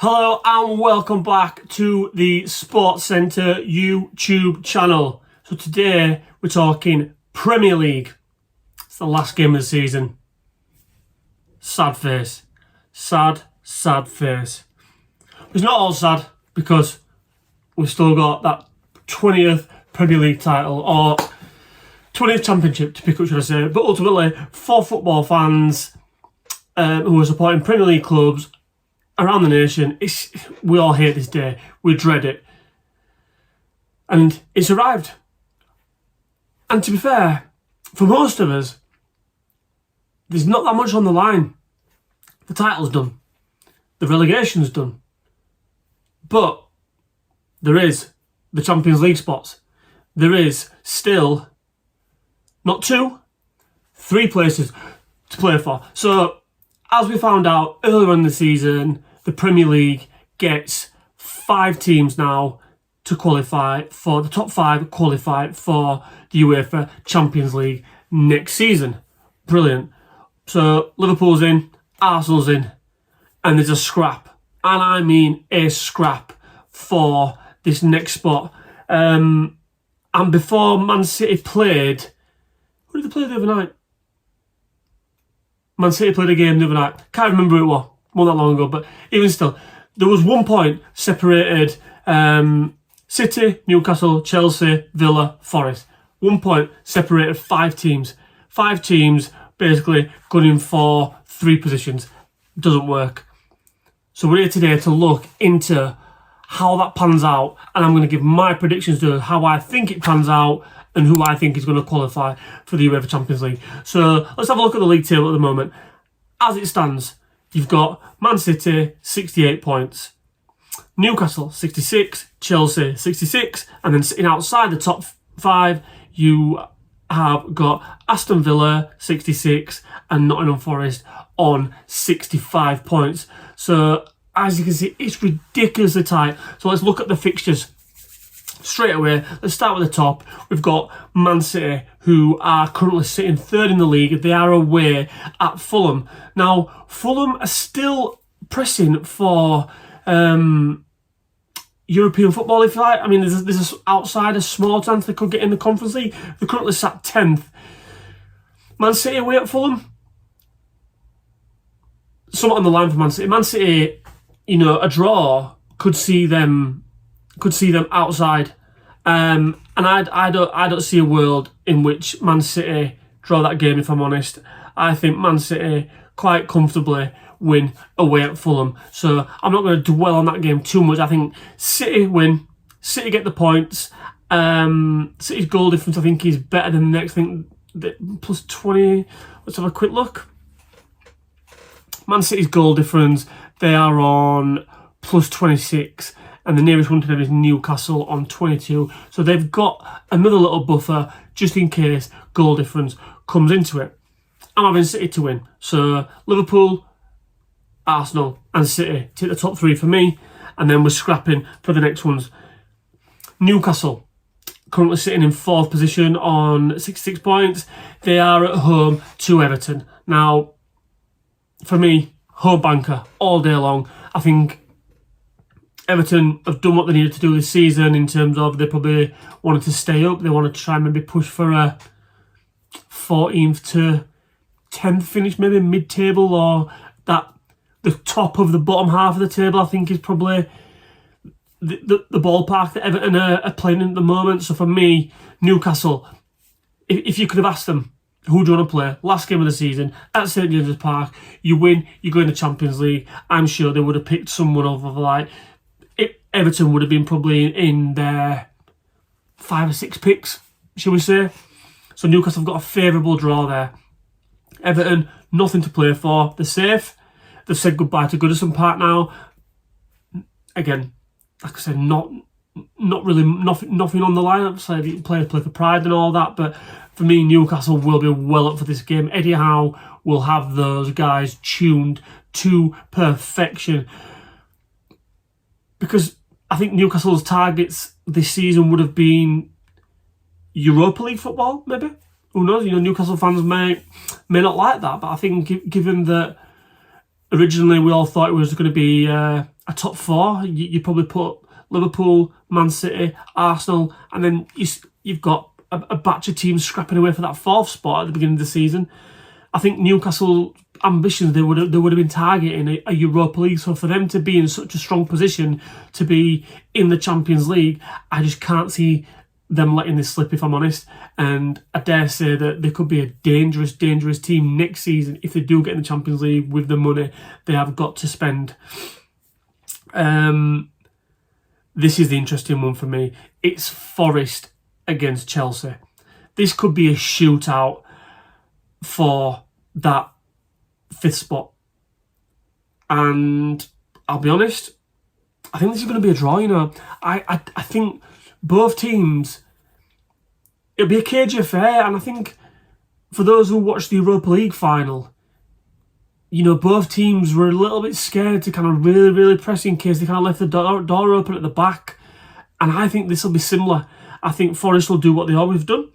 Hello and welcome back to the Sports Centre YouTube channel. So today we're talking Premier League. It's the last game of the season. Sad face. Sad face. It's not all sad because we've still got that 20th Premier League title or 20th Championship to pick up, should I say. But ultimately, for football fans who are supporting Premier League clubs around the nation, we all hate this day. We dread it. And it's arrived. And to be fair, for most of us, there's not that much on the line. The title's done. The relegation's done. But there is the Champions League spots. There is still not 2, 3 places to play for. So, as we found out earlier in the season, the Premier League gets 5 teams now to qualify for, the top 5 qualify for the UEFA Champions League next season. Brilliant. So Liverpool's in, Arsenal's in, and there's a scrap. And I mean a scrap for this next spot. And before Man City played, who did they play the other night? Man City played a game the other night. Can't remember who it was. Not that long ago, but even still, there was 1 point separated City, Newcastle, Chelsea, Villa, Forest. 1 point separated 5 teams. 5 teams basically gunning for 3 positions. Doesn't work. So we're here today to look into how that pans out, and I'm going to give my predictions to how I think it pans out and who I think is going to qualify for the UEFA Champions League. So let's have a look at the league table at the moment. As it stands, you've got Man City, 68 points. Newcastle, 66. Chelsea, 66. And then sitting outside the top 5, you have got Aston Villa, 66. And Nottingham Forest on 65 points. So, as you can see, it's ridiculously tight. So let's look at the fixtures straight away. Let's start with the top. We've got Man City, who are currently sitting 3rd in the league. They are away at Fulham. Now, Fulham are still pressing for European football, if you like. I mean, there's outside a small chance they could get in the Conference League. They're currently sat 10th. Man City away at Fulham. Somewhat on the line for Man City. Man City, a draw could see them outside, and I don't see a world in which Man City draw that game. If I'm honest, I think Man City quite comfortably win away at Fulham. So I'm not going to dwell on that game too much. I think City win. City get the points. City's goal difference, I think, is better than the next thing. Plus 20. Let's have a quick look. Man City's goal difference, they are on plus 26. And the nearest one to them is Newcastle on 22. So they've got another little buffer just in case goal difference comes into it. I'm having City to win. So Liverpool, Arsenal and City take the top 3 for me. And then we're scrapping for the next ones. Newcastle, currently sitting in 4th position on 66 points. They are at home to Everton. Now, for me, home banker all day long. I think Everton have done what they needed to do this season in terms of they probably wanted to stay up. They wanted to try and maybe push for a 14th to 10th finish, maybe mid-table, or that the top of the bottom half of the table, I think, is probably the ballpark that Everton are playing in at the moment. So for me, Newcastle, if you could have asked them, who do you want to play? Last game of the season at St James's Park, you win, you go in the Champions League. I'm sure they would have picked someone over like Everton would have been probably in their 5 or 6 picks, shall we say. So Newcastle have got a favourable draw there. Everton, nothing to play for. They're safe. They've said goodbye to Goodison Park now. Again, like I said, not really nothing on the line. So you play for pride and all that, but for me, Newcastle will be well up for this game. Eddie Howe will have those guys tuned to perfection. Because I think Newcastle's targets this season would have been Europa League football, maybe. Who knows? Newcastle fans may not like that, but I think given that originally we all thought it was going to be a a top four. You probably put Liverpool, Man City, Arsenal, and then you've got a batch of teams scrapping away for that fourth spot at the beginning of the season. I think Newcastle ambitions, they would have been targeting a Europa League. So for them to be in such a strong position to be in the Champions League, I just can't see them letting this slip, if I'm honest. And I dare say that they could be a dangerous team next season if they do get in the Champions League with the money they have got to spend. This is the interesting one for me. It's Forest against Chelsea. This could be a shootout for that fifth spot. And I'll be honest, I think this is going to be a draw, you know. I think both teams, it'll be a cagey affair. And I think for those who watched the Europa League final, you know, both teams were a little bit scared to kind of really press in case they kind of left the door open at the back. And I think this will be similar. I think Forest will do what they always done.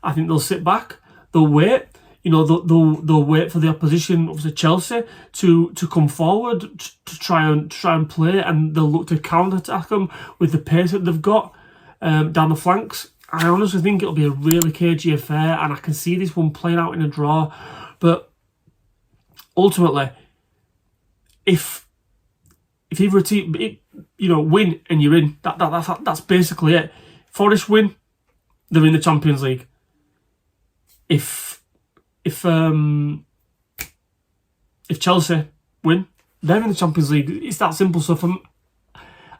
I think they'll sit back, they'll wait. You know, they'll wait for the opposition, obviously Chelsea, to come forward to try and play, and they'll look to counter-attack them with the pace that they've got down the flanks. I honestly think it'll be a really cagey affair, and I can see this one playing out in a draw. But ultimately, if either a team, win and you're in, that's basically it. Forest win, they're in the Champions League. If Chelsea win, they're in the Champions League. It's that simple. So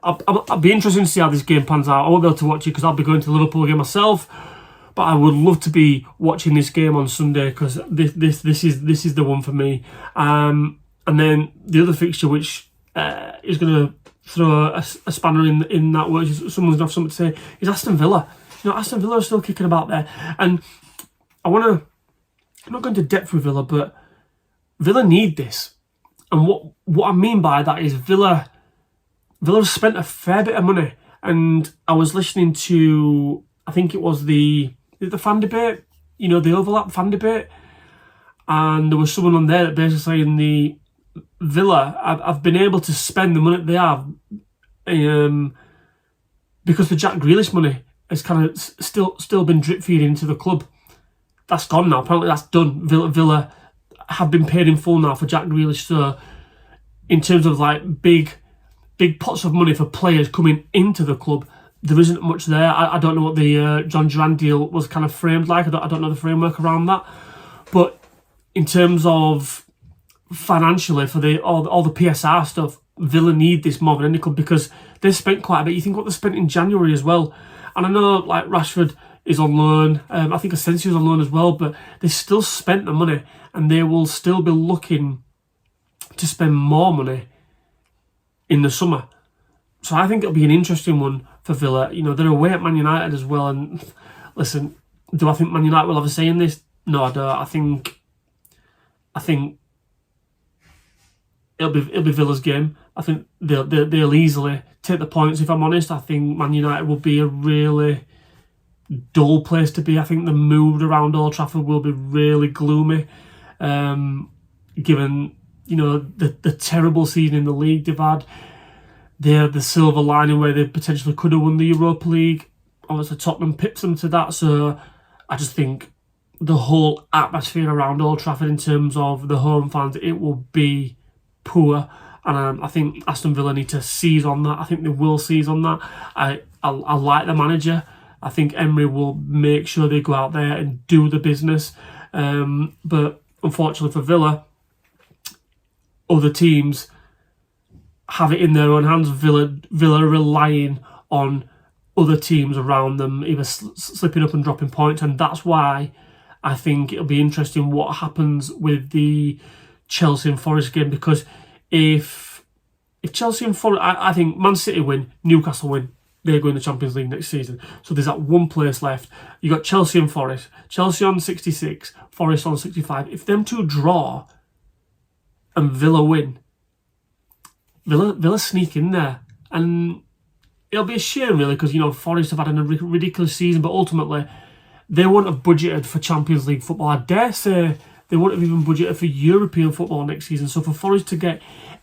I'll be interested to see how this game pans out. I won't be able to watch it because I'll be going to the Liverpool game myself. But I would love to be watching this game on Sunday because this is the one for me. And then the other fixture, which is going to throw a spanner in that work, someone's going to have something to say, is Aston Villa. You know, Aston Villa are still kicking about there, and I'm not going to depth with Villa, but Villa need this. And what I mean by that is Villa have spent a fair bit of money. And I was listening to, I think it was the fan debate, you know, the overlap fan debate. And there was someone on there that basically saying the Villa have been able to spend the money they have because the Jack Grealish money has kind of still been drip feeding into the club. That's gone now. Apparently that's done. Villa have been paid in full now for Jack Grealish. So in terms of like big pots of money for players coming into the club, there isn't much there. I don't know what the John Duran deal was kind of framed like. I don't know the framework around that. But in terms of financially for all the PSR stuff, Villa need this more than any club because they've spent quite a bit. You think what they spent in January as well. And I know like Rashford is on loan. I think Asensio's on loan as well, but they still spent the money and they will still be looking to spend more money in the summer. So I think it'll be an interesting one for Villa. You know, they're away at Man United as well. And listen, do I think Man United will have a say in this? No, I don't. I think it'll be Villa's game. I think they'll easily take the points. If I'm honest, I think Man United will be a really dull place to be. I think the mood around Old Trafford will be really gloomy, given the terrible season in the league they've had. They had the silver lining where they potentially could have won the Europa League. Obviously, Tottenham pips them to that. So I just think the whole atmosphere around Old Trafford in terms of the home fans, it will be poor. And I think Aston Villa need to seize on that. I think they will seize on that. I like the manager. I think Emery will make sure they go out there and do the business. But unfortunately for Villa, other teams have it in their own hands. Villa are relying on other teams around them either slipping up and dropping points, and that's why I think it'll be interesting what happens with the Chelsea and Forest game, because if Chelsea and Forest, I think Man City win, Newcastle win, they go in the Champions League next season. So there's that one place left. You got Chelsea and Forest. Chelsea on 66, Forest on 65. If them two draw and Villa win, Villa sneak in there, and it'll be a shame really because Forest have had a ridiculous season, but ultimately they wouldn't have budgeted for Champions League football. I dare say they wouldn't have even budgeted for European football next season. So for Forest to get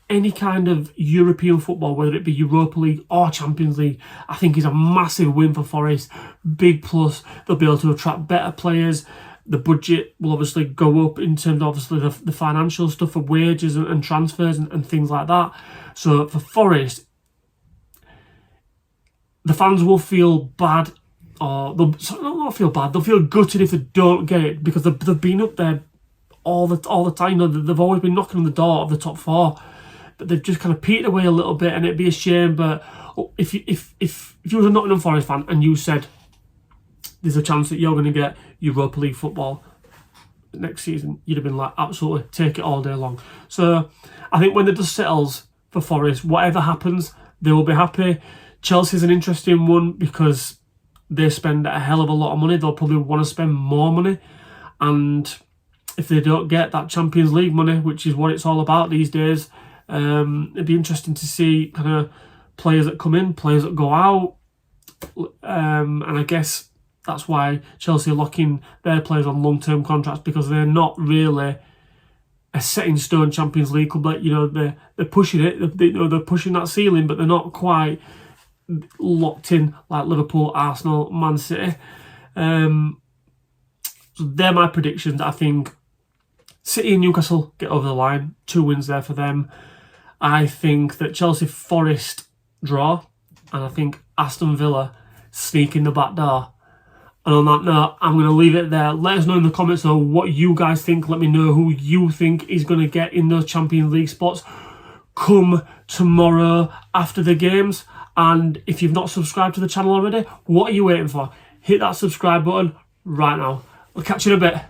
any kind of European football, whether it be Europa League or Champions League, I think is a massive win for Forest. Big plus. They'll be able to attract better players. The budget will obviously go up in terms of obviously the financial stuff for wages and transfers and things like that. So for Forest, the fans will feel bad, or they'll not feel bad. They'll feel gutted if they don't get it, because they've been up there all the time. They've always been knocking on the door of the top four, but they've just kind of petered away a little bit, and it'd be a shame. But if you was a Nottingham Forest fan and you said there's a chance that you're going to get Europa League football next season, you'd have been like, absolutely, take it all day long. So I think when the dust settles for Forest, whatever happens, they will be happy. Chelsea's an interesting one because they spend a hell of a lot of money. They'll probably want to spend more money, and if they don't get that Champions League money, which is what it's all about these days, it'd be interesting to see kind of players that come in, players that go out, and I guess that's why Chelsea are locking their players on long-term contracts, because they're not really a set-in-stone Champions League club. Like, they're pushing it, they're pushing that ceiling, but they're not quite locked in like Liverpool, Arsenal, Man City. So they're my predictions. I think City and Newcastle get over the line. 2 wins there for them. I think that Chelsea Forest draw, and I think Aston Villa sneak in the back door. And on that note, I'm going to leave it there. Let us know in the comments though what you guys think. Let me know who you think is going to get in those Champions League spots come tomorrow after the games. And if you've not subscribed to the channel already, what are you waiting for? Hit that subscribe button right now. I'll catch you in a bit.